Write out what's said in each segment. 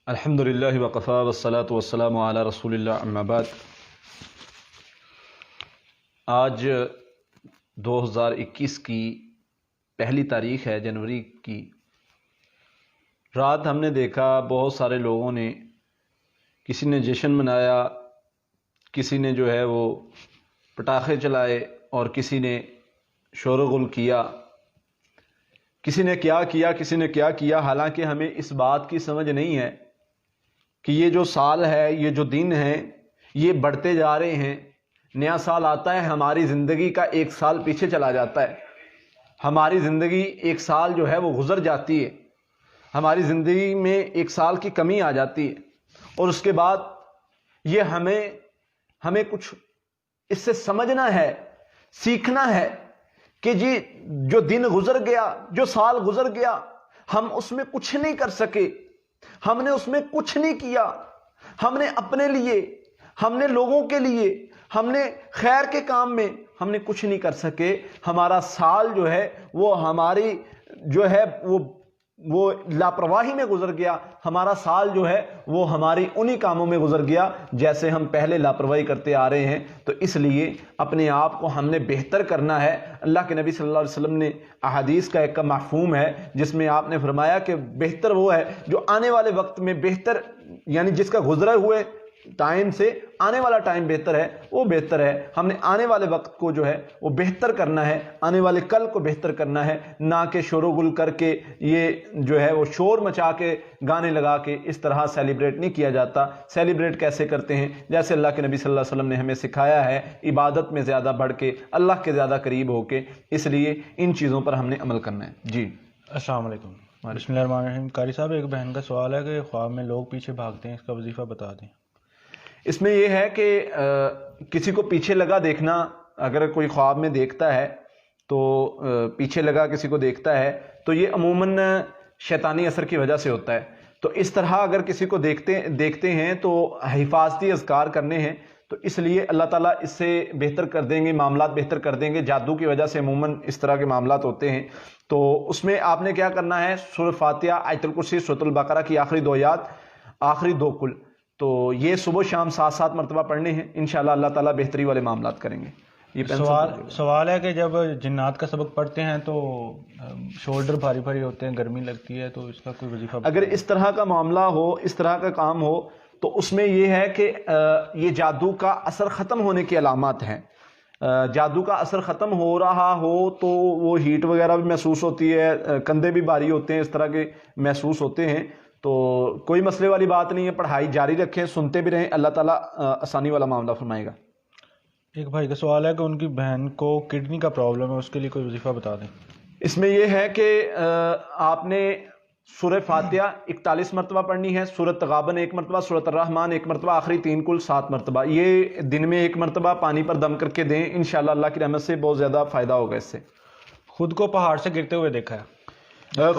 الحمدللہ وقفا والصلاة والسلام علی رسول اللہ اما بعد۔ آج 2021 کی پہلی تاریخ ہے، جنوری کی رات ہم نے دیکھا بہت سارے لوگوں نے، کسی نے جشن منایا، کسی نے جو ہے وہ پٹاخے چلائے اور کسی نے شور و غل کیا، کسی نے کیا کیا۔ حالانکہ ہمیں اس بات کی سمجھ نہیں ہے کہ یہ جو سال ہے، یہ جو دن ہے، یہ بڑھتے جا رہے ہیں۔ نیا سال آتا ہے، ہماری زندگی کا ایک سال پیچھے چلا جاتا ہے، ہماری زندگی ایک سال جو ہے وہ گزر جاتی ہے، ہماری زندگی میں ایک سال کی کمی آ جاتی ہے، اور اس کے بعد یہ ہمیں کچھ اس سے سمجھنا ہے، سیکھنا ہے کہ جی جو دن گزر گیا، جو سال گزر گیا، ہم اس میں کچھ نہیں کر سکے، ہم نے اس میں کچھ نہیں کیا، ہم نے اپنے لیے، ہم نے لوگوں کے لیے، ہم نے خیر کے کام میں ہم نے کچھ نہیں کر سکے۔ ہمارا سال جو ہے وہ ہماری جو ہے وہ لاپرواہی میں گزر گیا، ہمارا سال جو ہے وہ ہماری انہی کاموں میں گزر گیا جیسے ہم پہلے لاپرواہی کرتے آ رہے ہیں۔ تو اس لیے اپنے آپ کو ہم نے بہتر کرنا ہے۔ اللہ کے نبی صلی اللہ علیہ وسلم نے احادیث کا ایک مفہوم ہے جس میں آپ نے فرمایا کہ بہتر وہ ہے جو آنے والے وقت میں بہتر، یعنی جس کا گزرے ہوئے ٹائم سے آنے والا ٹائم بہتر ہے، وہ بہتر ہے۔ ہم نے آنے والے وقت کو جو ہے وہ بہتر کرنا ہے، آنے والے کل کو بہتر کرنا ہے، نہ کہ شور و غل کر کے یہ جو ہے وہ شور مچا کے گانے لگا کے اس طرح سیلیبریٹ نہیں کیا جاتا۔ سیلیبریٹ کیسے کرتے ہیں؟ جیسے اللہ کے نبی صلی اللہ علیہ وسلم نے ہمیں سکھایا ہے، عبادت میں زیادہ بڑھ کے، اللہ کے زیادہ قریب ہو کے۔ اس لیے ان چیزوں پر ہم نے عمل کرنا ہے۔ جی السلام علیکم۔ بسم اللہ الرحمن الرحیم۔ قاری صاحب، ایک بہن کا سوال ہے کہ خواب میں لوگ پیچھے بھاگتے ہیں، اس کا وظیفہ بتا دیں۔ اس میں یہ ہے کہ کسی کو پیچھے لگا دیکھنا، اگر کوئی خواب میں دیکھتا ہے تو پیچھے لگا کسی کو دیکھتا ہے تو یہ عموماً شیطانی اثر کی وجہ سے ہوتا ہے۔ تو اس طرح اگر کسی کو دیکھتے ہیں تو حفاظتی اذکار کرنے ہیں، تو اس لیے اللہ تعالیٰ اس سے بہتر کر دیں گے، معاملات بہتر کر دیں گے۔ جادو کی وجہ سے عموماً اس طرح کے معاملات ہوتے ہیں، تو اس میں آپ نے کیا کرنا ہے، سورۃ فاتحہ، آیت الکرسی، سورۃ البقرہ کی آخری 2 آیات، آخری 2 کل، تو یہ صبح و شام 7 مرتبہ پڑھنے ہیں۔ انشاءاللہ اللہ تعالیٰ بہتری والے معاملات کریں گے۔ یہ سوال ہے کہ جب جنات کا سبق پڑھتے ہیں تو شولڈر بھاری بھاری ہوتے ہیں، گرمی لگتی ہے، تو اس کا کوئی وظیفہ؟ اگر اس طرح کا معاملہ ہو، اس طرح کا کام ہو، تو اس میں یہ ہے کہ یہ جادو کا اثر ختم ہونے کی علامات ہیں۔ جادو کا اثر ختم ہو رہا ہو تو وہ ہیٹ وغیرہ بھی محسوس ہوتی ہے، کندھے بھی بھاری ہوتے ہیں، اس طرح کے محسوس ہوتے ہیں، تو کوئی مسئلے والی بات نہیں ہے، پڑھائی جاری رکھیں، سنتے بھی رہیں، اللہ تعالیٰ آسانی والا معاملہ فرمائے گا۔ ایک بھائی کا سوال ہے کہ ان کی بہن کو کڈنی کا پرابلم ہے، اس کے لیے کوئی وظیفہ بتا دیں۔ اس میں یہ ہے کہ آپ نے سورہ فاتحہ 41 مرتبہ پڑھنی ہے، سورۃ تغابن 1 مرتبہ، سورۃ الرحمن 1 مرتبہ، آخری 3 کل 7 مرتبہ۔ یہ دن میں 1 مرتبہ پانی پر دم کر کے دیں، انشاءاللہ اللہ کی رحمت سے بہت زیادہ فائدہ ہوگا اس سے۔ خود کو پہاڑ سے گرتے ہوئے دیکھا ہے،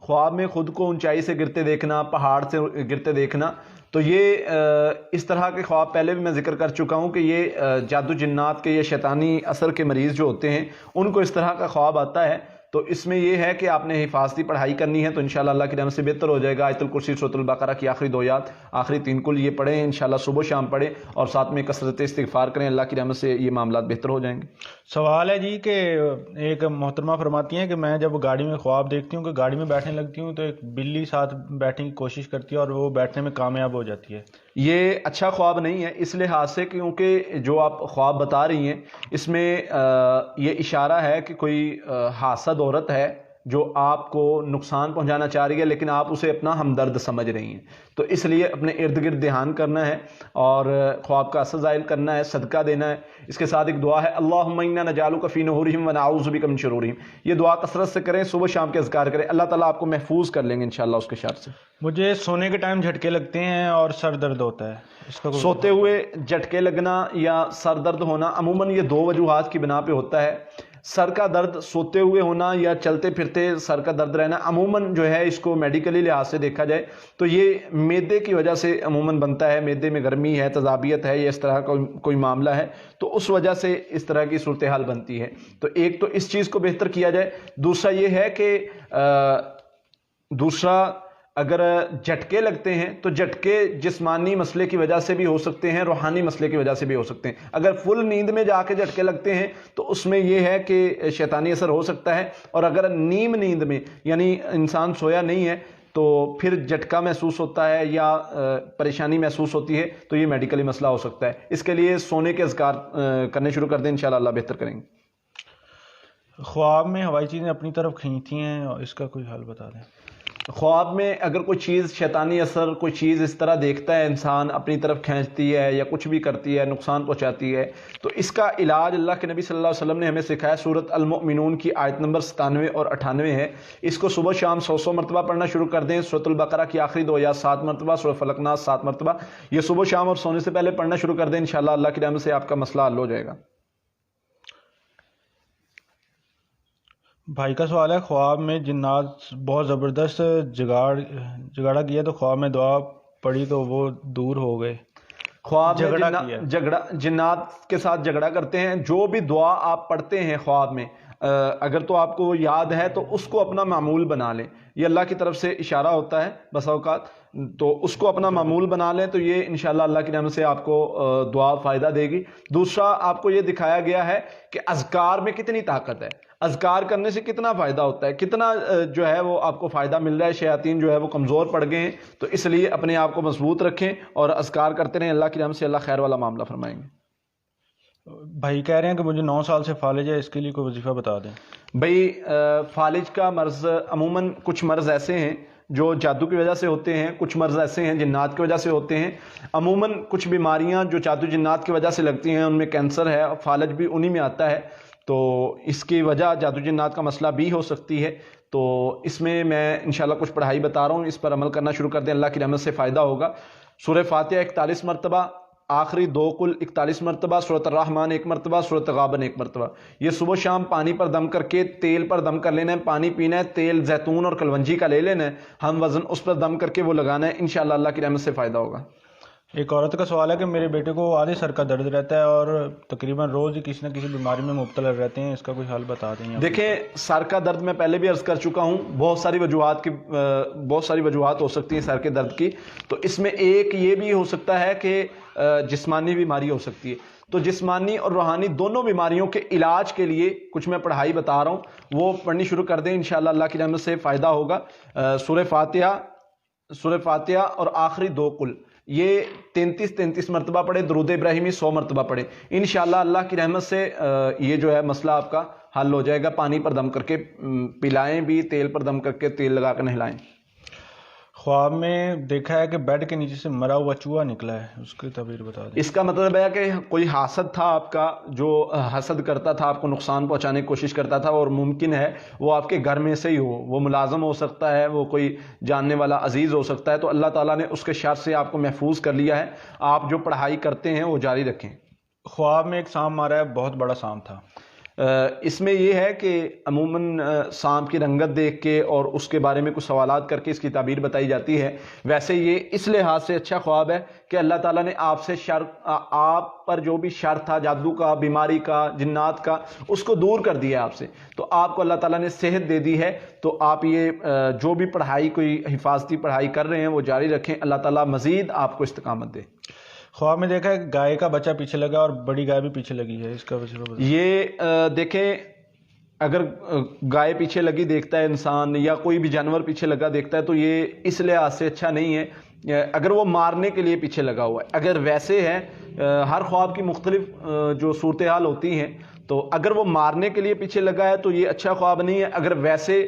خواب میں خود کو اونچائی سے گرتے دیکھنا، پہاڑ سے گرتے دیکھنا، تو یہ اس طرح کے خواب پہلے بھی میں ذکر کر چکا ہوں کہ یہ جادو جنات کے، یہ شیطانی اثر کے مریض جو ہوتے ہیں ان کو اس طرح کا خواب آتا ہے۔ تو اس میں یہ ہے کہ آپ نے حفاظتی پڑھائی کرنی ہے، تو انشاءاللہ اللہ کی رحمت سے بہتر ہو جائے گا۔ آیت الکرسی، سورۃ البقرہ کی آخری 2 آیات، آخری 3 کل یہ پڑھیں، انشاءاللہ صبح و شام پڑھیں، اور ساتھ میں کثرت استغفار کریں، اللہ کی رحمت سے یہ معاملات بہتر ہو جائیں گے۔ سوال ہے جی کہ ایک محترمہ فرماتی ہیں کہ میں جب گاڑی میں خواب دیکھتی ہوں کہ گاڑی میں بیٹھنے لگتی ہوں تو ایک بلی ساتھ بیٹھنے کی کوشش کرتی ہے اور وہ بیٹھنے میں کامیاب ہو جاتی ہے۔ یہ اچھا خواب نہیں ہے اس لحاظ سے کیونکہ جو آپ خواب بتا رہی ہیں اس میں یہ اشارہ ہے کہ کوئی حاسد عورت ہے جو آپ کو نقصان پہنچانا چاہ رہی ہے، لیکن آپ اسے اپنا ہمدرد سمجھ رہی ہیں، تو اس لیے اپنے ارد گرد دھیان کرنا ہے اور خواب کا اثر ظاہر کرنا ہے، صدقہ دینا ہے۔ اس کے ساتھ ایک دعا ہے، اللہم انا نجعلک فی نحورہم ونعوذ بک من شرورہم، یہ دعا کثرت سے کریں، صبح شام کے اذکار کریں، اللہ تعالیٰ آپ کو محفوظ کر لیں گے انشاءاللہ اس کے شر سے۔ مجھے سونے کے ٹائم جھٹکے لگتے ہیں اور سر درد ہوتا ہے، اس کا سوتے ہوئے جھٹکے لگنا یا سر درد ہونا عموماً یہ 2 وجوہات کی بنا پہ ہوتا ہے۔ سر کا درد سوتے ہوئے ہونا یا چلتے پھرتے سر کا درد رہنا عموماً جو ہے اس کو میڈیکلی لحاظ سے دیکھا جائے تو یہ معدے کی وجہ سے عموماً بنتا ہے، معدے میں گرمی ہے، تذابیت ہے، یا اس طرح کا کوئی معاملہ ہے تو اس وجہ سے اس طرح کی صورتحال بنتی ہے۔ تو ایک تو اس چیز کو بہتر کیا جائے، دوسرا یہ ہے کہ اگر جھٹکے لگتے ہیں تو جھٹکے جسمانی مسئلے کی وجہ سے بھی ہو سکتے ہیں، روحانی مسئلے کی وجہ سے بھی ہو سکتے ہیں۔ اگر فل نیند میں جا کے جھٹکے لگتے ہیں تو اس میں یہ ہے کہ شیطانی اثر ہو سکتا ہے، اور اگر نیم نیند میں یعنی انسان سویا نہیں ہے تو پھر جھٹکا محسوس ہوتا ہے یا پریشانی محسوس ہوتی ہے تو یہ میڈیکلی مسئلہ ہو سکتا ہے۔ اس کے لیے سونے کے اذکار کرنے شروع کر دیں، انشاءاللہ اللہ بہتر کریں گے۔ خواب میں ہوائی چیزیں اپنی طرف کھینچتی ہیں، اور اس کا کوئی حل بتا دیں۔ خواب میں اگر کوئی چیز شیطانی اثر، کوئی چیز اس طرح دیکھتا ہے انسان اپنی طرف کھینچتی ہے یا کچھ بھی کرتی ہے، نقصان پہنچاتی ہے، تو اس کا علاج اللہ کے نبی صلی اللہ علیہ وسلم نے ہمیں سکھایا۔ سورۃ المؤمنون کی آیت نمبر 97 اور 98 ہے، اس کو صبح شام 100 مرتبہ پڑھنا شروع کر دیں۔ سورۃ البقرہ کی آخری 2 آیات 7 مرتبہ، سورۃ فلق ناس 7 مرتبہ، یہ صبح شام اور سونے سے پہلے پڑھنا شروع کر دیں، انشاءاللہ اللہ کی رحمت سے آپ کا مسئلہ حل ہو جائے گا۔ بھائی کا سوال ہے، خواب میں جنات بہت زبردست جگاڑا کیا تو خواب میں دعا پڑھی تو وہ دور ہو گئے۔ خواب میں جنات کے ساتھ جھگڑا کرتے ہیں، جو بھی دعا آپ پڑھتے ہیں خواب میں، اگر تو آپ کو یاد ہے تو اس کو اپنا معمول بنا لیں، یہ اللہ کی طرف سے اشارہ ہوتا ہے بسا اوقات، تو اس کو اپنا معمول بنا لیں تو یہ انشاءاللہ اللہ کی رحمت سے آپ کو دعا فائدہ دے گی۔ دوسرا، آپ کو یہ دکھایا گیا ہے کہ اذکار میں کتنی طاقت ہے، اذکار کرنے سے کتنا فائدہ ہوتا ہے، کتنا جو ہے وہ آپ کو فائدہ مل رہا ہے، شیاطین جو ہے وہ کمزور پڑ گئے ہیں، تو اس لیے اپنے آپ کو مضبوط رکھیں اور اذکار کرتے رہیں، اللہ کی رحمت سے اللہ خیر والا معاملہ فرمائیں گے۔ بھائی کہہ رہے ہیں کہ مجھے 9 سال سے فالج ہے، اس کے لیے کوئی وظیفہ بتا دیں۔ بھائی فالج کا مرض عموماً کچھ مرض ایسے ہیں جو جادو کی وجہ سے ہوتے ہیں، کچھ مرض ایسے ہیں جنات کی وجہ سے ہوتے ہیں۔ عموماً کچھ بیماریاں جو جادو جنات کی وجہ سے لگتی ہیں ان میں کینسر ہے، اور فالج بھی انہی میں آتا ہے، تو اس کی وجہ جادو جنات کا مسئلہ بھی ہو سکتی ہے۔ تو اس میں انشاءاللہ کچھ پڑھائی بتا رہا ہوں، اس پر عمل کرنا شروع کر دیں، اللہ کی رحمت سے فائدہ ہوگا۔ سورہ فاتحہ 41 مرتبہ، آخری 2 کل 41 مرتبہ، سورۃ الرحمن 1 مرتبہ، سورۃ غابن 1 مرتبہ، یہ صبح شام پانی پر دم کر کے تیل پر دم کر لینا ہے، پانی پینا ہے، تیل زیتون اور کلونجی کا لے لینا ہے، ہم وزن اس پر دم کر کے وہ لگانا ہے، انشاءاللہ اللہ کی رحمت سے فائدہ ہوگا۔ ایک عورت کا سوال ہے کہ میرے بیٹے کو آدھے سر کا درد رہتا ہے اور تقریباً روز ہی کسی نہ کسی بیماری میں مبتلا رہتے ہیں، اس کا کوئی حل بتا دیں۔ دیکھیں، سر کا درد میں پہلے بھی عرض کر چکا ہوں، بہت ساری وجوہات ہو سکتی ہیں سر کے درد کی، تو اس میں ایک یہ بھی ہو سکتا ہے کہ جسمانی بیماری ہو سکتی ہے، تو جسمانی اور روحانی دونوں بیماریوں کے علاج کے لیے کچھ میں پڑھائی بتا رہا ہوں، وہ پڑھنی شروع کر دیں، انشاءاللہ اللہ کی رحمت سے فائدہ ہوگا۔ سورہ فاتحہ اور آخری 2 کل یہ 33 مرتبہ پڑھے، درود ابراہیمی 100 مرتبہ پڑھے، انشاءاللہ اللہ کی رحمت سے یہ جو ہے مسئلہ آپ کا حل ہو جائے گا۔ پانی پر دم کر کے پلائیں بھی، تیل پر دم کر کے تیل لگا کر نہلائیں۔ خواب میں دیکھا ہے کہ بیڈ کے نیچے سے مرا ہوا چوہا نکلا ہے، اس کی تعبیر بتا دیں۔ اس کا مطلب ہے کہ کوئی حاسد تھا آپ کا، جو حسد کرتا تھا، آپ کو نقصان پہنچانے کی کوشش کرتا تھا، اور ممکن ہے وہ آپ کے گھر میں سے ہی ہو، وہ ملازم ہو سکتا ہے، وہ کوئی جاننے والا عزیز ہو سکتا ہے، تو اللہ تعالیٰ نے اس کے شر سے آپ کو محفوظ کر لیا ہے۔ آپ جو پڑھائی کرتے ہیں وہ جاری رکھیں۔ خواب میں ایک سانپ مارا ہے، بہت بڑا سانپ تھا۔ اس میں یہ ہے کہ عموماً سانپ کی رنگت دیکھ کے اور اس کے بارے میں کچھ سوالات کر کے اس کی تعبیر بتائی جاتی ہے۔ ویسے یہ اس لحاظ سے اچھا خواب ہے کہ اللہ تعالیٰ نے آپ پر جو بھی شر تھا، جادو کا، بیماری کا، جنات کا، اس کو دور کر دیا آپ سے، تو آپ کو اللہ تعالیٰ نے صحت دے دی ہے، تو آپ یہ جو بھی پڑھائی، کوئی حفاظتی پڑھائی کر رہے ہیں وہ جاری رکھیں، اللہ تعالیٰ مزید آپ کو استقامت دے۔ خواب میں دیکھا ہے گائے کا بچہ پیچھے لگا اور بڑی گائے بھی پیچھے لگی ہے، اس کا وجہ یہ دیکھیں، اگر گائے پیچھے لگی دیکھتا ہے انسان یا کوئی بھی جانور پیچھے لگا دیکھتا ہے تو یہ اس لحاظ سے اچھا نہیں ہے اگر وہ مارنے کے لیے پیچھے لگا ہوا ہے۔ اگر ویسے ہے، ہر خواب کی مختلف جو صورتحال ہوتی ہیں، تو اگر وہ مارنے کے لیے پیچھے لگا ہے تو یہ اچھا خواب نہیں ہے۔ اگر ویسے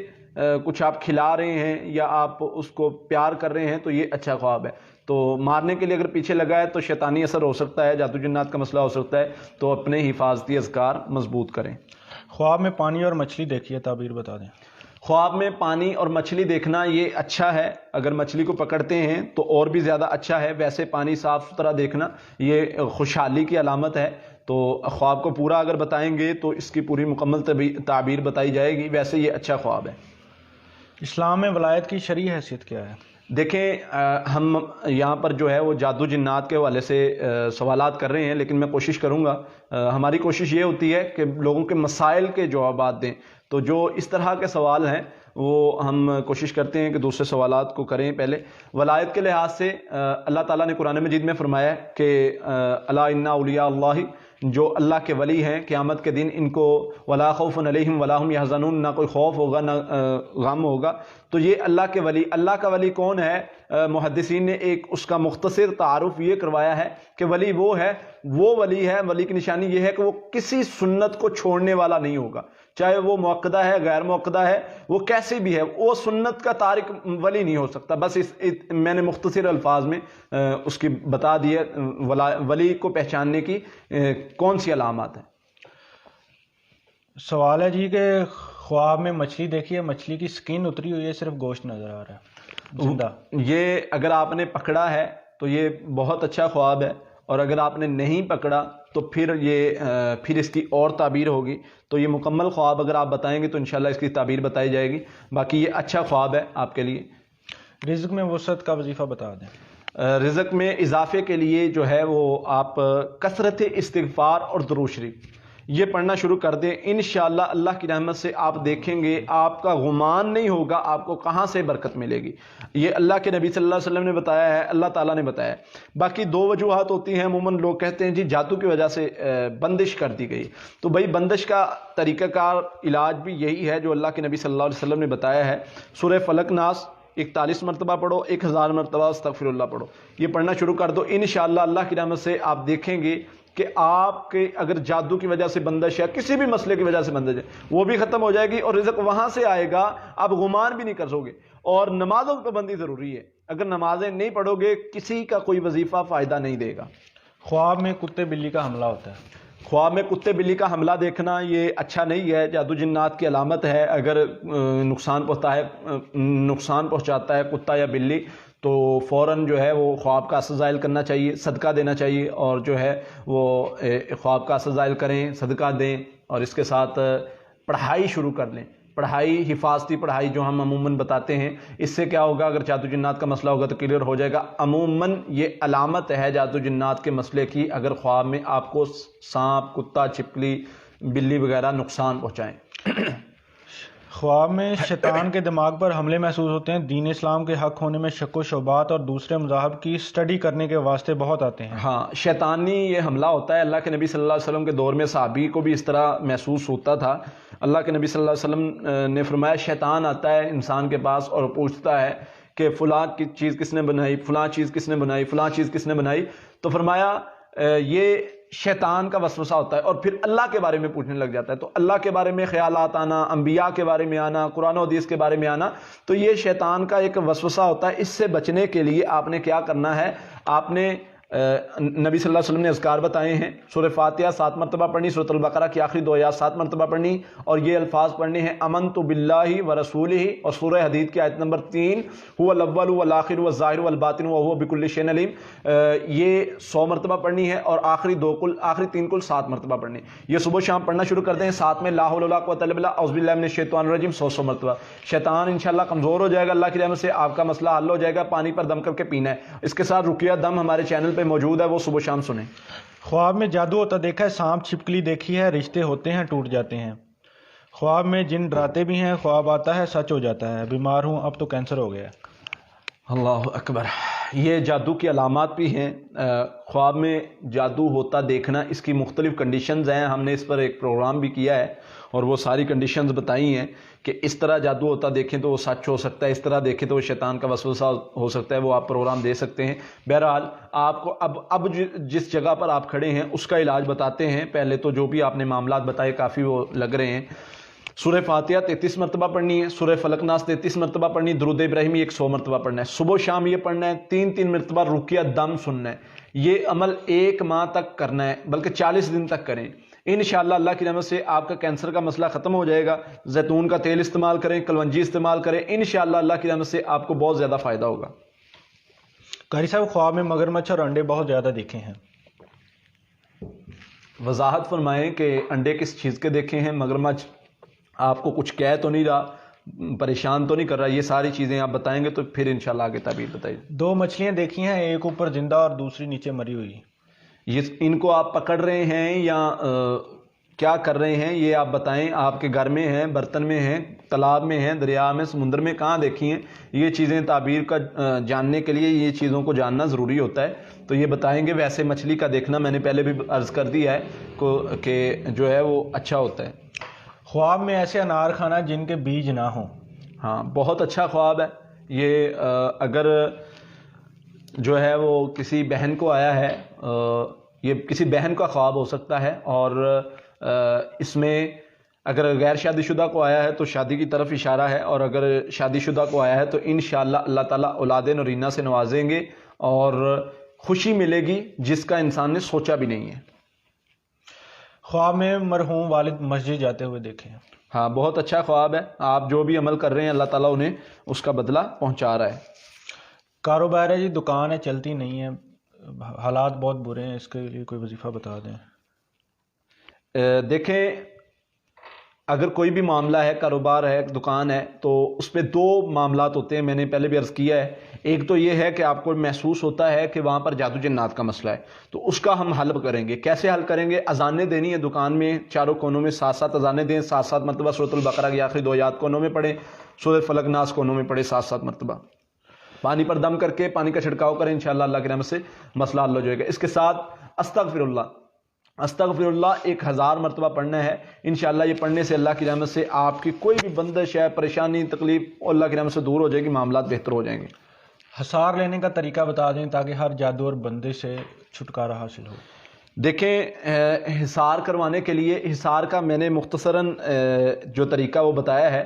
کچھ آپ کھلا رہے ہیں یا آپ اس کو پیار کر رہے ہیں تو یہ اچھا خواب ہے۔ تو مارنے کے لیے اگر پیچھے لگا ہے تو شیطانی اثر ہو سکتا ہے، جادو جنات کا مسئلہ ہو سکتا ہے، تو اپنے حفاظتی اذکار مضبوط کریں۔ خواب میں پانی اور مچھلی دیکھی ہے، تعبیر بتا دیں۔ خواب میں پانی اور مچھلی دیکھنا یہ اچھا ہے، اگر مچھلی کو پکڑتے ہیں تو اور بھی زیادہ اچھا ہے۔ ویسے پانی صاف ستھرا دیکھنا یہ خوشحالی کی علامت ہے، تو خواب کو پورا اگر بتائیں گے تو اس کی پوری مکمل تعبیر بتائی جائے گی۔ ویسے یہ اچھا خواب ہے۔ اسلام میں ولایت کی شرعی حیثیت کیا ہے؟ دیکھیں، ہم یہاں پر جو ہے وہ جادو جنات کے حوالے سے سوالات کر رہے ہیں، لیکن میں کوشش کروں گا، ہماری کوشش یہ ہوتی ہے کہ لوگوں کے مسائل کے جوابات دیں، تو جو اس طرح کے سوال ہیں وہ ہم کوشش کرتے ہیں کہ دوسرے سوالات کو کریں پہلے. ولایت کے لحاظ سے اللہ تعالیٰ نے قرآن مجید میں فرمایا ہے کہ الا ان اولیاء اللہ، جو اللہ کے ولی ہیں قیامت کے دن ان کو ولا خوف علیہم ولا هم یحزنون، نہ کوئی خوف ہوگا نہ غم ہوگا. تو یہ اللہ کے ولی، اللہ کا ولی کون ہے؟ محدثین نے ایک اس کا مختصر تعارف یہ کروایا ہے کہ ولی وہ ہے، وہ ولی ہے، ولی کی نشانی یہ ہے کہ وہ کسی سنت کو چھوڑنے والا نہیں ہوگا، چاہے وہ موقدہ ہے غیر موقدہ ہے، وہ کیسے بھی ہے، وہ سنت کا تارک ولی نہیں ہو سکتا. بس میں نے مختصر الفاظ میں اس کی بتا دی ہے ولی کو پہچاننے کی کون سی علامات ہیں. سوال ہے جی کہ خواب میں مچھلی دیکھی ہے، مچھلی کی سکین اتری ہوئی ہے، صرف گوشت نظر آ رہا ہے زندہ. یہ اگر آپ نے پکڑا ہے تو یہ بہت اچھا خواب ہے، اور اگر آپ نے نہیں پکڑا تو پھر اس کی اور تعبیر ہوگی. تو یہ مکمل خواب اگر آپ بتائیں گے تو انشاءاللہ اس کی تعبیر بتائی جائے گی. باقی یہ اچھا خواب ہے آپ کے لیے. رزق میں وسعت کا وظیفہ بتا دیں. رزق میں اضافے کے لیے جو ہے وہ آپ کثرت استغفار اور درود شریف یہ پڑھنا شروع کر دیں. انشاءاللہ اللہ کی رحمت سے آپ دیکھیں گے آپ کا گمان نہیں ہوگا آپ کو کہاں سے برکت ملے گی. یہ اللہ کے نبی صلی اللہ علیہ وسلم نے بتایا ہے، اللہ تعالیٰ نے بتایا ہے. باقی دو وجوہات ہوتی ہیں. عموماً لوگ کہتے ہیں جی جادو کی وجہ سے بندش کر دی گئی. تو بھائی بندش کا طریقہ کار علاج بھی یہی ہے جو اللہ کے نبی صلی اللہ علیہ وسلم نے بتایا ہے. سورہ فلق ناس 41 مرتبہ پڑھو، 1000 مرتبہ استغفر اللہ پڑھو. یہ پڑھنا شروع کر دو. انشاءاللہ اللہ کی رحمت سے آپ دیکھیں گے کہ آپ کے اگر جادو کی وجہ سے بندش ہے، کسی بھی مسئلے کی وجہ سے بندش ہے، وہ بھی ختم ہو جائے گی اور رزق وہاں سے آئے گا. آپ گمان بھی نہیں کر سکو گے. اور نمازوں کی پابندی ضروری ہے. اگر نمازیں نہیں پڑھو گے کسی کا کوئی وظیفہ فائدہ نہیں دے گا. خواب میں کتے بلی کا حملہ ہوتا ہے. خواب میں کتے بلی کا حملہ دیکھنا یہ اچھا نہیں ہے، جادو جنات کی علامت ہے. اگر نقصان پہنچاتا ہے کتا یا بلی تو فوراً جو ہے وہ خواب کا اثر ظاہر کرنا چاہیے، صدقہ دینا چاہیے، اور جو ہے وہ خواب کا اثر ظاہر کریں، صدقہ دیں، اور اس کے ساتھ پڑھائی شروع کر لیں. پڑھائی، حفاظتی پڑھائی جو ہم عموماً بتاتے ہیں، اس سے کیا ہوگا اگر جادو جنات کا مسئلہ ہوگا تو کلیئر ہو جائے گا. عموماً یہ علامت ہے جادو جنات کے مسئلے کی اگر خواب میں آپ کو سانپ، کتا، چھپکلی، بلی وغیرہ نقصان پہنچائیں. خواب میں شیطان کے دماغ پر حملے محسوس ہوتے ہیں. دین اسلام کے حق ہونے میں شک و شبہات اور دوسرے مذاہب کی سٹڈی کرنے کے واسطے بہت آتے ہیں. ہاں، شیطانی یہ حملہ ہوتا ہے. اللہ کے نبی صلی اللہ علیہ وسلم کے دور میں صحابی کو بھی اس طرح محسوس ہوتا تھا. اللہ کے نبی صلی اللہ علیہ وسلم نے فرمایا شیطان آتا ہے انسان کے پاس اور پوچھتا ہے کہ فلاں کی چیز کس نے بنائی، فلاں چیز کس نے بنائی، فلاں چیز کس نے بنائی. تو فرمایا یہ شیطان کا وسوسہ ہوتا ہے، اور پھر اللہ کے بارے میں پوچھنے لگ جاتا ہے. تو اللہ کے بارے میں خیالات آنا، انبیاء کے بارے میں آنا، قرآن و حدیث کے بارے میں آنا، تو یہ شیطان کا ایک وسوسہ ہوتا ہے. اس سے بچنے کے لیے آپ نے کیا کرنا ہے؟ آپ نے نبی صلی اللہ علیہ وسلم نے اذکار بتائے ہیں. سورہ فاتحہ 7 مرتبہ پڑھنی، سورۃ البقرہ کی آخری 2 آیات 7 مرتبہ پڑھنی، اور یہ الفاظ پڑھنے ہیں آمنت باللہ ورسولہ، اور سورہ حدید کی آیت نمبر 3 هو الاول والآخر والظاہر والباطن وهو بكل شيء علیم، یہ 100 مرتبہ پڑھنی ہے، اور آخری 3 کل 7 مرتبہ پڑھنی. یہ صبح شام پڑھنا شروع کر دیں. ساتھ میں لا حول ولا قوۃ الا باللہ، اعوذ باللہ من الشیطان الرجیم 100 مرتبہ. شیطان انشاءاللہ کمزور ہو جائے گا اللہ کی رحمت سے. آپ کا مسئلہ حل ہو جائے گا. پانی پر دم کر کے پینا ہے. اس کے ساتھ رقیہ دم ہمارے چینل پہ موجود ہے، وہ صبح شام سنیں. خواب میں جادو ہوتا دیکھا ہے. سانپ چھپکلی دیکھی ہے. رشتے ہوتے ہیں ٹوٹ جاتے ہیں. خواب میں جن ڈراتے بھی ہیں. خواب آتا ہے سچ ہو جاتا ہے. بیمار ہوں اب تو کینسر ہو گیا. اللہ اکبر. یہ جادو کی علامات بھی ہیں. خواب میں جادو ہوتا دیکھنا، اس کی مختلف کنڈیشنز ہیں. ہم نے اس پر ایک پروگرام بھی کیا ہے اور وہ ساری کنڈیشنز بتائی ہیں کہ اس طرح جادو ہوتا دیکھیں تو وہ سچ ہو سکتا ہے، اس طرح دیکھیں تو وہ شیطان کا وسوسہ ہو سکتا ہے. وہ آپ پروگرام دے سکتے ہیں. بہرحال آپ کو اب جس جگہ پر آپ کھڑے ہیں اس کا علاج بتاتے ہیں. پہلے تو جو بھی آپ نے معاملات بتائے کافی وہ لگ رہے ہیں. سورہ فاتحہ 33 مرتبہ پڑھنی ہے. سورہ فلق ناس 33 مرتبہ پڑھنی. درود ابراہیمی 100 مرتبہ پڑھنا ہے. صبح شام یہ پڑھنا ہے. 3 مرتبہ رقیہ دم سننا ہے. یہ عمل 1 ماہ تک کرنا ہے، بلکہ 40 دن تک کریں. انشاءاللہ اللہ کی رحمت سے آپ کا کینسر کا مسئلہ ختم ہو جائے گا. زیتون کا تیل استعمال کریں، کلونجی استعمال کریں. انشاءاللہ اللہ کی رحمت سے آپ کو بہت زیادہ فائدہ ہوگا. قاری صاحب خواب میں مگرمچھ اور انڈے بہت زیادہ دیکھے ہیں. وضاحت فرمائیں کہ انڈے کس چیز کے دیکھے ہیں. مگرمچھ آپ کو کچھ کہہ تو نہیں رہا، پریشان تو نہیں کر رہا؟ یہ ساری چیزیں آپ بتائیں گے تو پھر انشاءاللہ آگے تعبیر بتائیے. 2 مچھلیاں دیکھی ہیں، ایک اوپر زندہ اور دوسری نیچے مری ہوئی. یہ ان کو آپ پکڑ رہے ہیں یا کیا کر رہے ہیں یہ آپ بتائیں. آپ کے گھر میں ہیں, برتن میں ہیں, تالاب میں ہیں, دریا میں, سمندر میں, کہاں دیکھی ہیں یہ چیزیں؟ تعبیر کا جاننے کے لیے یہ چیزوں کو جاننا ضروری ہوتا ہے. تو یہ بتائیں گے. ویسے مچھلی کا دیکھنا میں نے پہلے بھی عرض کر دیا ہے کہ جو ہے وہ اچھا ہوتا ہے. خواب میں ایسے انار کھانا جن کے بیج نہ ہوں. ہاں, بہت اچھا خواب ہے یہ. اگر جو ہے وہ کسی بہن کو آیا ہے, یہ کسی بہن کا خواب ہو سکتا ہے, اور اس میں اگر غیر شادی شدہ کو آیا ہے تو شادی کی طرف اشارہ ہے, اور اگر شادی شدہ کو آیا ہے تو انشاءاللہ اللہ تعالیٰ اولاد نرینہ سے نوازیں گے اور خوشی ملے گی جس کا انسان نے سوچا بھی نہیں ہے. خواب میں مرحوم والد مسجد جاتے ہوئے دیکھے ہیں. ہاں, بہت اچھا خواب ہے. آپ جو بھی عمل کر رہے ہیں اللہ تعالیٰ انہیں اس کا بدلہ پہنچا رہا ہے. کاروبار ہے جی, دکان ہے, چلتی نہیں ہے, حالات بہت برے ہیں, اس کے لیے کوئی وظیفہ بتا دیں. دیکھیں, اگر کوئی بھی معاملہ ہے, کاروبار ہے, دکان ہے, تو اس پہ دو معاملات ہوتے ہیں. میں نے پہلے بھی عرض کیا ہے. ایک تو یہ ہے کہ آپ کو محسوس ہوتا ہے کہ وہاں پر جادو جنات کا مسئلہ ہے, تو اس کا ہم حل کریں گے. کیسے حل کریں گے؟ اذانیں دینی ہے دکان میں, چاروں کونوں میں 7 اذانیں دیں, 7 مرتبہ سورۃ البقرہ کی آخری 2 آیات کونوں میں پڑھیں, سورۃ فلق ناس کونوں میں پڑھیں 7 مرتبہ. پانی پر دم کر کے پانی کا چھڑکاؤ کریں, انشاءاللہ اللہ کی رحمت سے مسئلہ حل ہو جائے گا. اس کے ساتھ استغفر اللہ 1000 مرتبہ پڑھنا ہے. انشاءاللہ یہ پڑھنے سے اللہ کی رحمت سے آپ کی کوئی بھی بندش ہے, پریشانی, تکلیف اللہ کی رحمت سے دور ہو جائے گی, معاملات بہتر ہو جائیں گے. حصار لینے کا طریقہ بتا دیں تاکہ ہر جادو اور بندش سے چھٹکارا حاصل ہو. دیکھیں, حصار کروانے کے لیے حصار کا میں نے مختصراً جو طریقہ وہ بتایا ہے.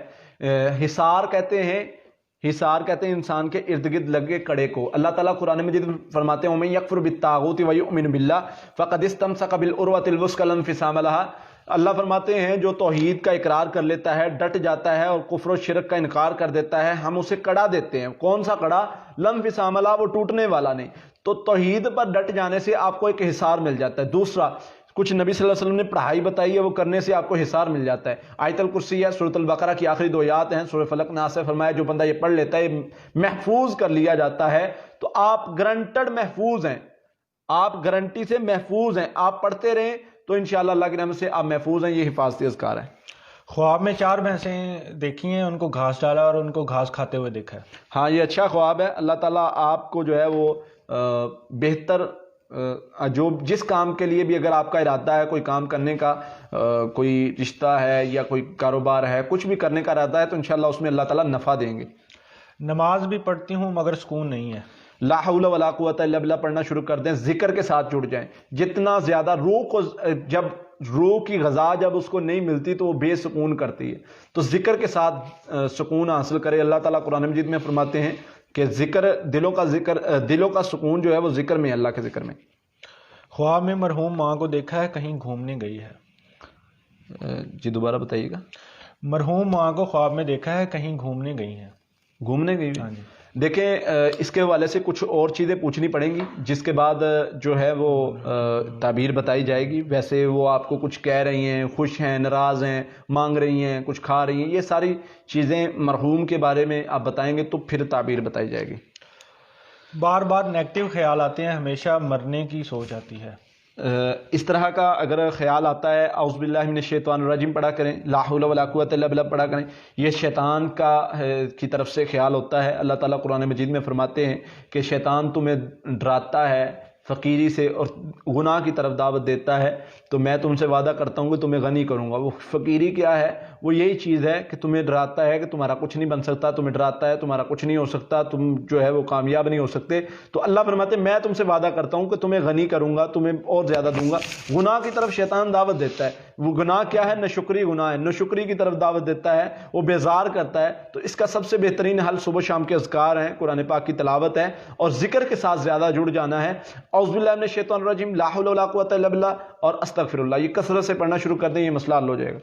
حصار کہتے ہیں انسان کے ارد گرد لگے کڑے کو. اللہ تعالیٰ قرآن مجید فرماتے ہیں وَمَن يَكْفُرْ بِالطَّاغُوتِ وَيُؤْمِنْ بِاللَّهِ فَقَدِ اسْتَمْسَكَ بِالْعُرْوَةِ الْوُثْقَى لَا انفِصَامَ لَهَا. اللہ فرماتے ہیں جو توحید کا اقرار کر لیتا ہے, ڈٹ جاتا ہے اور کفر و شرک کا انکار کر دیتا ہے, ہم اسے کڑا دیتے ہیں. کون سا کڑا؟ لا انفصام لہا, وہ ٹوٹنے والا نہیں. تو توحید پر ڈٹ جانے سے آپ کو ایک حصار مل جاتا ہے. دوسرا, کچھ نبی صلی اللہ علیہ وسلم نے پڑھائی بتائی ہے, وہ کرنے سے آپ کو حصار مل جاتا ہے. آیت الکرسی ہے, سورۃ البقرہ کی آخری 2 آیات ہیں, سورۃ فلق ناس سے فرمایا جو بندہ یہ پڑھ لیتا ہے محفوظ کر لیا جاتا ہے. تو آپ گرانٹڈ محفوظ ہیں, آپ گارنٹی سے محفوظ ہیں. آپ پڑھتے رہیں تو انشاءاللہ اللہ کی رحمت سے آپ محفوظ ہیں. یہ حفاظتی اذکار ہیں. خواب میں 4 بھینسیں دیکھی ہیں, ان کو گھاس ڈالا اور ان کو گھاس کھاتے ہوئے دیکھا ہے. ہاں, یہ اچھا خواب ہے. اللہ تعالیٰ آپ کو جو ہے وہ بہتر جو جس کام کے لیے بھی اگر آپ کا ارادہ ہے, کوئی کام کرنے کا, کوئی رشتہ ہے یا کوئی کاروبار ہے, کچھ بھی کرنے کا ارادہ ہے, تو انشاءاللہ اس میں اللہ تعالیٰ نفع دیں گے. نماز بھی پڑھتی ہوں مگر سکون نہیں ہے. لا حول ولا قوت الا باللہ پڑھنا شروع کر دیں, ذکر کے ساتھ جڑ جائیں. جتنا زیادہ روح کو, جب روح کی غذا جب اس کو نہیں ملتی تو وہ بے سکون کرتی ہے, تو ذکر کے ساتھ سکون حاصل کرے. اللہ تعالیٰ قرآن مجید میں فرماتے ہیں کہ دلوں کا سکون جو ہے وہ ذکر میں, اللہ کے ذکر میں. خواب میں مرحوم ماں کو دیکھا ہے, کہیں گھومنے گئی ہے. جی دوبارہ بتائیے گا. مرحوم ماں کو خواب میں دیکھا ہے, کہیں گھومنے گئی ہیں. گھومنے گئی؟ ہاں جی. دیکھیں, اس کے حوالے سے کچھ اور چیزیں پوچھنی پڑیں گی, جس کے بعد جو ہے وہ تعبیر بتائی جائے گی. ویسے وہ آپ کو کچھ کہہ رہی ہیں, خوش ہیں, ناراض ہیں, مانگ رہی ہیں, کچھ کھا رہی ہیں, یہ ساری چیزیں مرحوم کے بارے میں آپ بتائیں گے تو پھر تعبیر بتائی جائے گی. بار بار نیگیٹو خیال آتے ہیں, ہمیشہ مرنے کی سوچ آتی ہے. اس طرح کا اگر خیال آتا ہے اعوذ باللہ من الشیطان الرجیم پڑھا کریں, لا حول ولا قوت الا باللہ پڑھا کریں. یہ شیطان کی طرف سے خیال ہوتا ہے. اللہ تعالیٰ قرآن مجید میں فرماتے ہیں کہ شیطان تمہیں ڈراتا ہے فقیری سے اور گناہ کی طرف دعوت دیتا ہے, تو میں تم سے وعدہ کرتا ہوں کہ تمہیں غنی کروں گا. وہ فقیری کیا ہے؟ وہ یہی چیز ہے کہ تمہیں ڈراتا ہے کہ تمہارا کچھ نہیں بن سکتا, تمہیں ڈراتا ہے تمہارا کچھ نہیں ہو سکتا, تم جو ہے وہ کامیاب نہیں ہو سکتے. تو اللہ فرماتے ہیں میں تم سے وعدہ کرتا ہوں کہ تمہیں غنی کروں گا, تمہیں اور زیادہ دوں گا. گناہ کی طرف شیطان دعوت دیتا ہے. وہ گناہ کیا ہے؟ ناشکری گناہ ہے. ناشکری کی طرف دعوت دیتا ہے, وہ بیزار کرتا ہے. تو اس کا سب سے بہترین حل صبح شام کے اذکار ہیں, قرآن پاک کی تلاوت ہے, اور ذکر کے ساتھ زیادہ جڑ جانا ہے. اعوذ باللہ من الشیطان الرجیم, لا حول ولا قوت الا باللہ اور استغفر اللہ, یہ کثرت سے پڑھنا شروع کر دیں, یہ مسئلہ حل ہو جائے گا.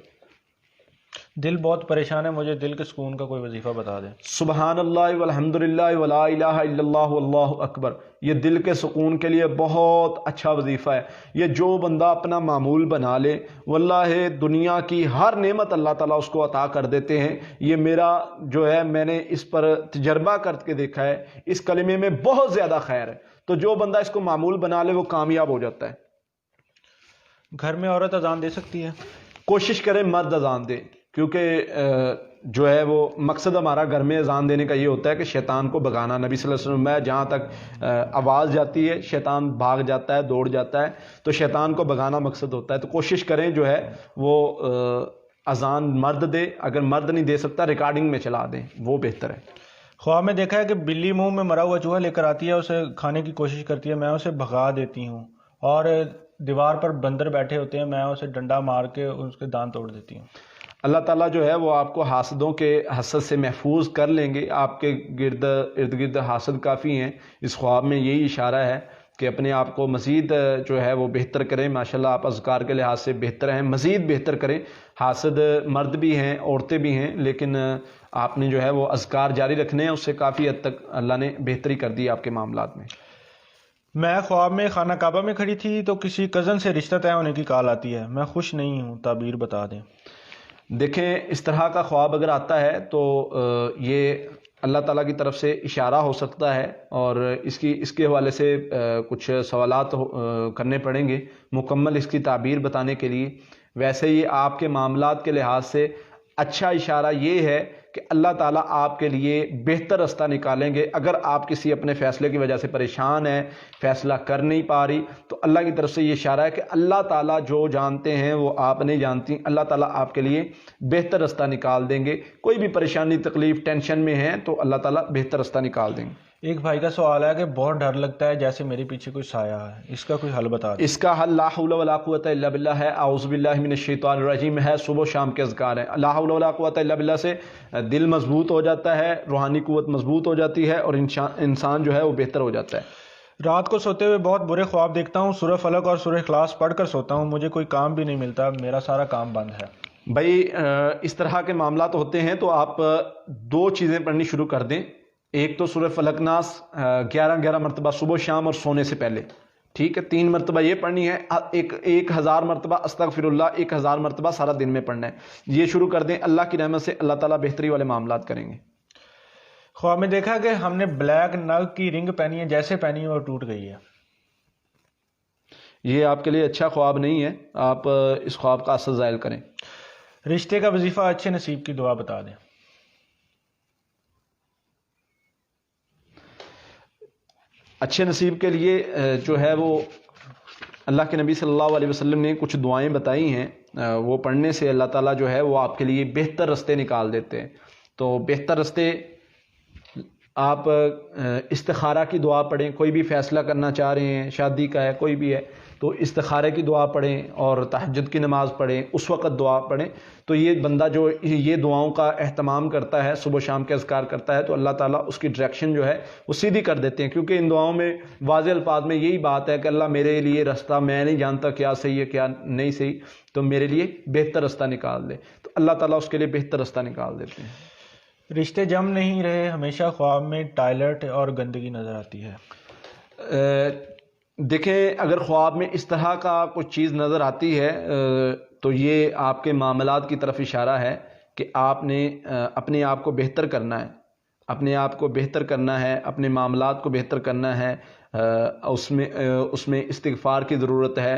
دل بہت پریشان ہے, مجھے دل کے سکون کا کوئی وظیفہ بتا دیں. سبحان اللہ والحمد للہ ولا الہ الا اللہ واللہ اکبر. یہ دل کے سکون کے لیے بہت اچھا وظیفہ ہے. یہ جو بندہ اپنا معمول بنا لے, واللہ دنیا کی ہر نعمت اللہ تعالیٰ اس کو عطا کر دیتے ہیں. یہ میرا جو ہے, میں نے اس پر تجربہ کر کے دیکھا ہے, اس کلمے میں بہت زیادہ خیر ہے. تو جو بندہ اس کو معمول بنا لے وہ کامیاب ہو جاتا ہے. گھر میں عورت اذان دے سکتی ہے؟ کوشش کریں مرد اذان دے، کیونکہ جو ہے وہ مقصد ہمارا گھر میں اذان دینے کا یہ ہوتا ہے کہ شیطان کو بھگانا۔ نبی صلی اللہ علیہ وسلم میں جہاں تک آواز جاتی ہے شیطان بھاگ جاتا ہے، دوڑ جاتا ہے، تو شیطان کو بھگانا مقصد ہوتا ہے۔ تو کوشش کریں جو ہے وہ اذان مرد دے، اگر مرد نہیں دے سکتا ریکارڈنگ میں چلا دیں، وہ بہتر ہے۔ خواب میں دیکھا ہے کہ بلی منہ میں مرا ہوا چوہا لے کر آتی ہے، اسے کھانے کی کوشش کرتی ہے، میں اسے بھگا دیتی ہوں، اور دیوار پر بندر بیٹھے ہوتے ہیں، میں اسے ڈنڈا مار کے اس کے دانت توڑ دیتی ہوں۔ اللہ تعالیٰ جو ہے وہ آپ کو حاسدوں کے حسد سے محفوظ کر لیں گے۔ آپ کے ارد گرد حاسد کافی ہیں، اس خواب میں یہی اشارہ ہے کہ اپنے آپ کو مزید جو ہے وہ بہتر کریں۔ ماشاءاللہ آپ اذکار کے لحاظ سے بہتر ہیں، مزید بہتر کریں۔ حاسد مرد بھی ہیں، عورتیں بھی ہیں، لیکن آپ نے جو ہے وہ اذکار جاری رکھنے ہیں، اس سے کافی حد تک اللہ نے بہتری کر دی آپ کے معاملات میں۔ میں خواب میں خانہ کعبہ میں کھڑی تھی تو کسی کزن سے رشتہ طے ہونے کی کال آتی ہے، میں خوش نہیں ہوں، تعبیر بتا دیں۔ دیکھیں اس طرح کا خواب اگر آتا ہے تو یہ اللہ تعالیٰ کی طرف سے اشارہ ہو سکتا ہے، اور اس کے حوالے سے کچھ سوالات کرنے پڑیں گے مکمل اس کی تعبیر بتانے کے لیے۔ ویسے ہی آپ کے معاملات کے لحاظ سے اچھا اشارہ یہ ہے کہ اللہ تعالیٰ آپ کے لیے بہتر راستہ نکالیں گے۔ اگر آپ کسی اپنے فیصلے کی وجہ سے پریشان ہیں، فیصلہ کر نہیں پا رہی، تو اللہ کی طرف سے یہ اشارہ ہے کہ اللہ تعالیٰ جو جانتے ہیں وہ آپ نہیں جانتی، اللہ تعالیٰ آپ کے لیے بہتر راستہ نکال دیں گے۔ کوئی بھی پریشانی، تکلیف، ٹینشن میں ہیں تو اللہ تعالیٰ بہتر راستہ نکال دیں گے۔ ایک بھائی کا سوال ہے کہ بہت ڈر لگتا ہے جیسے میرے پیچھے کوئی سایہ ہے، اس کا کوئی حل بتا دیں۔ اس کا حل لا حول ولا قوت الا باللہ ہے، اعوذ باللہ من الشیطان الرجیم ہے، صبح و شام کے اذکار ہیں۔ لا حول ولا قوت الا باللہ سے دل مضبوط ہو جاتا ہے، روحانی قوت مضبوط ہو جاتی ہے، اور انسان جو ہے وہ بہتر ہو جاتا ہے۔ رات کو سوتے ہوئے بہت برے خواب دیکھتا ہوں، سورہ فلق اور سورہ اخلاص پڑھ کر سوتا ہوں، مجھے کوئی کام بھی نہیں ملتا، میرا سارا کام بند ہے۔ بھائی اس طرح کے معاملات ہوتے ہیں تو آپ دو چیزیں پڑھنی شروع کر دیں۔ ایک تو سورہ فلق ناس 11 مرتبہ صبح شام اور سونے سے پہلے، ٹھیک ہے؟ 3 مرتبہ یہ پڑھنی ہے، 1000 مرتبہ استغفر اللہ 1000 مرتبہ سارا دن میں پڑھنا ہے۔ یہ شروع کر دیں، اللہ کی رحمت سے اللہ تعالیٰ بہتری والے معاملات کریں گے۔ خواب میں دیکھا کہ ہم نے بلیک نگ کی رنگ پہنی ہے، جیسے پہنی ہے وہ ٹوٹ گئی ہے۔ یہ آپ کے لیے اچھا خواب نہیں ہے، آپ اس خواب کا اثر زائل کریں۔ رشتے کا وظیفہ اچھے نصیب کی دعا بتا دیں۔ اچھے نصیب کے لیے جو ہے وہ اللہ کے نبی صلی اللہ علیہ وسلم نے کچھ دعائیں بتائی ہیں، وہ پڑھنے سے اللہ تعالیٰ جو ہے وہ آپ کے لیے بہتر راستے نکال دیتے ہیں۔ تو بہتر راستے آپ استخارہ کی دعا پڑھیں، کوئی بھی فیصلہ کرنا چاہ رہے ہیں، شادی کا ہے، کوئی بھی ہے، تو استخارے کی دعا پڑھیں اور تہجد کی نماز پڑھیں، اس وقت دعا پڑھیں۔ تو یہ بندہ جو یہ دعاؤں کا اہتمام کرتا ہے، صبح شام کے اذکار کرتا ہے، تو اللہ تعالیٰ اس کی ڈائریکشن جو ہے وہ سیدھی کر دیتے ہیں، کیونکہ ان دعاؤں میں واضح الفاظ میں یہی بات ہے کہ اللہ میرے لیے راستہ، میں نہیں جانتا کیا صحیح ہے کیا نہیں صحیح، تو میرے لیے بہتر راستہ نکال دے، تو اللہ تعالیٰ اس کے لیے بہتر راستہ نکال دیتے ہیں۔ رشتے جم نہیں رہے، ہمیشہ خواب میں ٹائلٹ اور گندگی نظر آتی ہے۔ دیکھیں اگر خواب میں اس طرح کا کوئی چیز نظر آتی ہے تو یہ آپ کے معاملات کی طرف اشارہ ہے کہ آپ نے اپنے آپ کو بہتر کرنا ہے، اپنے آپ کو بہتر کرنا ہے، اپنے معاملات کو بہتر کرنا ہے، اس میں استغفار کی ضرورت ہے۔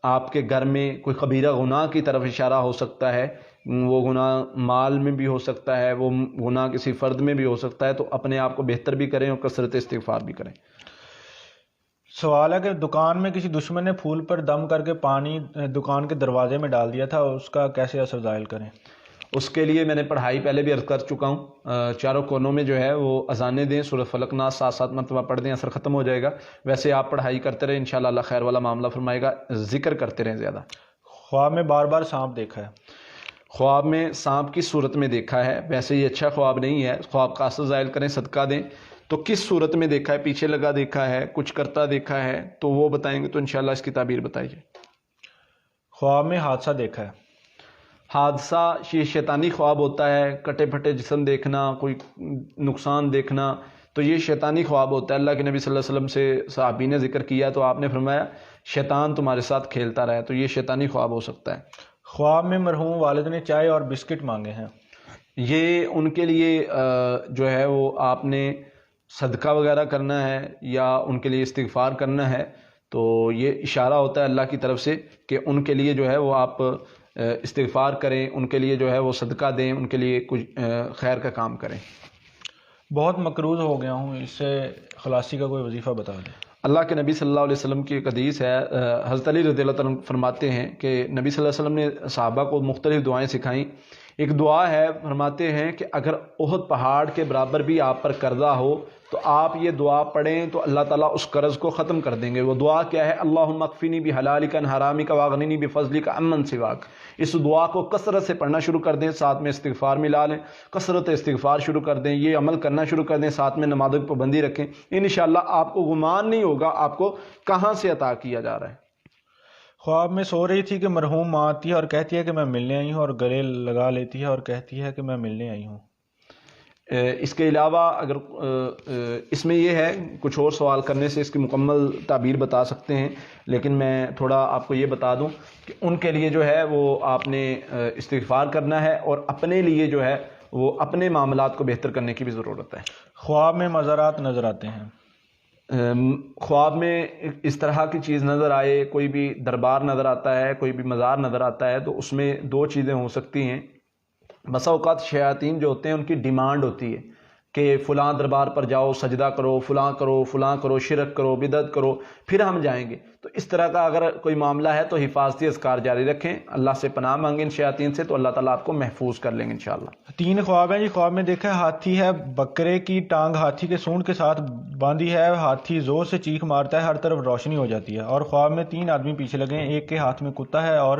آپ کے گھر میں کوئی کبیرہ گناہ کی طرف اشارہ ہو سکتا ہے، وہ گناہ مال میں بھی ہو سکتا ہے، وہ گناہ کسی فرد میں بھی ہو سکتا ہے، تو اپنے آپ کو بہتر بھی کریں اور کثرت استغفار بھی کریں۔ سوال ہے کہ دکان میں کسی دشمن نے پھول پر دم کر کے پانی دکان کے دروازے میں ڈال دیا تھا، اس کا کیسے اثر زائل کریں؟ اس کے لیے میں نے پڑھائی پہلے بھی عرض کر چکا ہوں، چاروں کونوں میں جو ہے وہ اذانیں دیں، سورہ فلق ناس 7 مرتبہ پڑھ دیں، اثر ختم ہو جائے گا۔ ویسے آپ پڑھائی کرتے رہیں، انشاءاللہ اللہ خیر والا معاملہ فرمائے گا، ذکر کرتے رہیں زیادہ۔ خواب میں بار بار سانپ دیکھا ہے۔ خواب میں سانپ کی صورت میں دیکھا ہے، ویسے یہ اچھا خواب نہیں ہے، خواب کا اثر زائل کریں، صدقہ دیں۔ تو کس صورت میں دیکھا ہے؟ پیچھے لگا دیکھا ہے، کچھ کرتا دیکھا ہے، تو وہ بتائیں گے تو انشاءاللہ اس کی تعبیر بتائیے۔ خواب میں حادثہ دیکھا ہے۔ حادثہ یہ شیطانی خواب ہوتا ہے، کٹے پھٹے جسم دیکھنا، کوئی نقصان دیکھنا، تو یہ شیطانی خواب ہوتا ہے۔ اللہ کے نبی صلی اللہ علیہ وسلم سے صحابی نے ذکر کیا تو آپ نے فرمایا شیطان تمہارے ساتھ کھیلتا رہا ہے، تو یہ شیطانی خواب ہو سکتا ہے۔ خواب میں مرحوم والد نے چائے اور بسکٹ مانگے ہیں۔ یہ ان کے لیے جو ہے وہ آپ نے صدقہ وغیرہ کرنا ہے یا ان کے لیے استغفار کرنا ہے، تو یہ اشارہ ہوتا ہے اللہ کی طرف سے کہ ان کے لیے جو ہے وہ آپ استغفار کریں، ان کے لیے جو ہے وہ صدقہ دیں، ان کے لیے کچھ خیر کا کام کریں۔ بہت مقروض ہو گیا ہوں، اس سے خلاصی کا کوئی وظیفہ بتا دیں۔ اللہ کے نبی صلی اللہ علیہ وسلم کی ایک حدیث ہے، حضرت علی رضی اللہ عنہ فرماتے ہیں کہ نبی صلی اللہ علیہ وسلم نے صحابہ کو مختلف دعائیں سکھائیں۔ ایک دعا ہے، فرماتے ہیں کہ اگر احد پہاڑ کے برابر بھی آپ پر قرضہ ہو تو آپ یہ دعا پڑھیں تو اللہ تعالیٰ اس قرض کو ختم کر دیں گے۔ وہ دعا کیا ہے؟ اللہم اکفنی بحلالک عن حرامک واغننی بفضلک عمن سواک۔ اس دعا کو کثرت سے پڑھنا شروع کر دیں، ساتھ میں استغفار ملا لیں، کثرت استغفار شروع کر دیں، یہ عمل کرنا شروع کر دیں، ساتھ میں نمازوں کی پابندی رکھیں۔ انشاءاللہ آپ کو گمان نہیں ہوگا آپ کو کہاں سے عطا کیا جا رہا ہے۔ خواب میں سو رہی تھی کہ مرحوم ماں آتی ہے اور کہتی ہے کہ میں ملنے آئی ہوں، اور گلے لگا لیتی ہے اور کہتی ہے کہ میں ملنے آئی ہوں۔ اس کے علاوہ اگر اس میں یہ ہے، کچھ اور سوال کرنے سے اس کی مکمل تعبیر بتا سکتے ہیں، لیکن میں تھوڑا آپ کو یہ بتا دوں کہ ان کے لیے جو ہے وہ آپ نے استغفار کرنا ہے، اور اپنے لیے جو ہے وہ اپنے معاملات کو بہتر کرنے کی بھی ضرورت ہے۔ خواب میں مزارات نظر آتے ہیں۔ خواب میں اس طرح کی چیز نظر آئے، کوئی بھی دربار نظر آتا ہے، کوئی بھی مزار نظر آتا ہے، تو اس میں دو چیزیں ہو سکتی ہیں۔ بسا اوقات شیاطین جو ہوتے ہیں ان کی ڈیمانڈ ہوتی ہے کہ فلاں دربار پر جاؤ، سجدہ کرو، فلاں کرو، فلاں کرو، شرک کرو، بدعت کرو، پھر ہم جائیں گے۔ تو اس طرح کا اگر کوئی معاملہ ہے تو حفاظتی اذکار جاری رکھیں، اللہ سے پناہ مانگیں ان شیاطین سے، تو اللہ تعالیٰ آپ کو محفوظ کر لیں گے انشاءاللہ۔ 3 خواب ہیں جی۔ خواب میں دیکھا ہے ہاتھی ہے، بکرے کی ٹانگ ہاتھی کے سونڈ کے ساتھ باندھی ہے، ہاتھی زور سے چیخ مارتا ہے، ہر طرف روشنی ہو جاتی ہے، اور خواب میں 3 آدمی پیچھے لگے ہیں، ایک کے ہاتھ میں کتا ہے، اور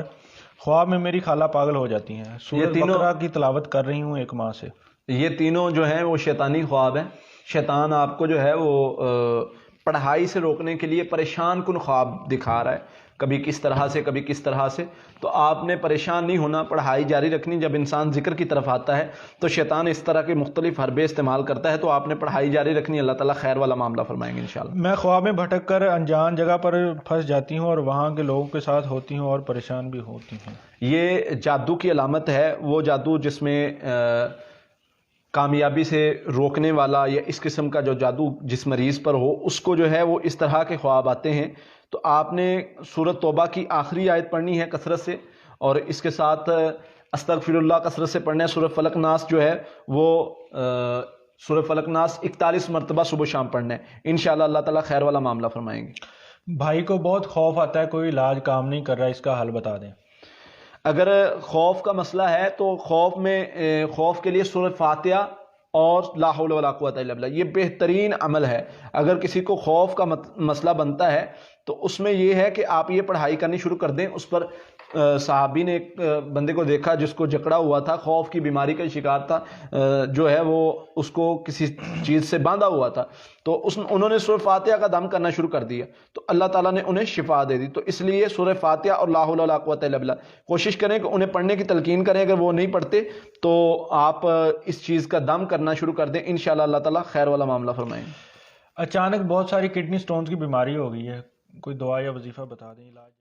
خواب میں میری خالہ پاگل ہو جاتی ہیں۔ سورۃ بقرہ کی تلاوت کر رہی ہوں ایک ماہ سے۔ یہ تینوں جو ہیں وہ شیطانی خواب ہیں۔ شیطان آپ کو جو ہے وہ پڑھائی سے روکنے کے لیے پریشان کن خواب دکھا رہا ہے، کبھی کس طرح سے کبھی کس طرح سے۔ تو آپ نے پریشان نہیں ہونا، پڑھائی جاری رکھنی۔ جب انسان ذکر کی طرف آتا ہے تو شیطان اس طرح کے مختلف حربے استعمال کرتا ہے، تو آپ نے پڑھائی جاری رکھنی، اللہ تعالیٰ خیر والا معاملہ فرمائیں گے انشاءاللہ۔ میں خواب میں بھٹک کر انجان جگہ پر پھنس جاتی ہوں اور وہاں کے لوگوں کے ساتھ ہوتی ہوں اور پریشان بھی ہوتی ہوں۔ یہ جادو کی علامت ہے، وہ جادو جس میں کامیابی سے روکنے والا یا اس قسم کا جو جادو جس مریض پر ہو، اس کو جو ہے وہ اس طرح کے خواب آتے ہیں۔ تو آپ نے سورۃ توبہ کی آخری آیت پڑھنی ہے کثرت سے، اور اس کے ساتھ استغفر اللہ کثرت سے پڑھنا ہے۔ سورۃ فلق ناس جو ہے وہ سورۃ فلق ناس 41 مرتبہ صبح و شام پڑھنا ہے، انشاءاللہ اللہ تعالیٰ خیر والا معاملہ فرمائیں گے۔ بھائی کو بہت خوف آتا ہے، کوئی علاج کام نہیں کر رہا، اس کا حل بتا دیں۔ اگر خوف کا مسئلہ ہے تو خوف کے لیے سورۃ فاتحہ اور لا حول ولا قوت الا باللہ یہ بہترین عمل ہے۔ اگر کسی کو خوف کا مسئلہ بنتا ہے تو اس میں یہ ہے کہ آپ یہ پڑھائی کرنی شروع کر دیں۔ اس پر صحابی نے ایک بندے کو دیکھا جس کو جکڑا ہوا تھا، خوف کی بیماری کا شکار تھا، جو ہے وہ اس کو کسی چیز سے باندھا ہوا تھا، تو انہوں نے سورہ فاتحہ کا دم کرنا شروع کر دیا تو اللہ تعالیٰ نے انہیں شفا دے دی۔ تو اس لیے سورہ فاتحہ اور لا حول ولا قوت الا باللہ کوشش کریں کہ انہیں پڑھنے کی تلقین کریں۔ اگر وہ نہیں پڑھتے تو آپ اس چیز کا دم کرنا شروع کر دیں، انشاءاللہ اللہ تعالیٰ خیر والا معاملہ فرمائیں۔ اچانک بہت ساری کڈنی سٹونز کی بیماری ہو گئی ہے، کوئی دعا یا وظیفہ بتا دیں علاج۔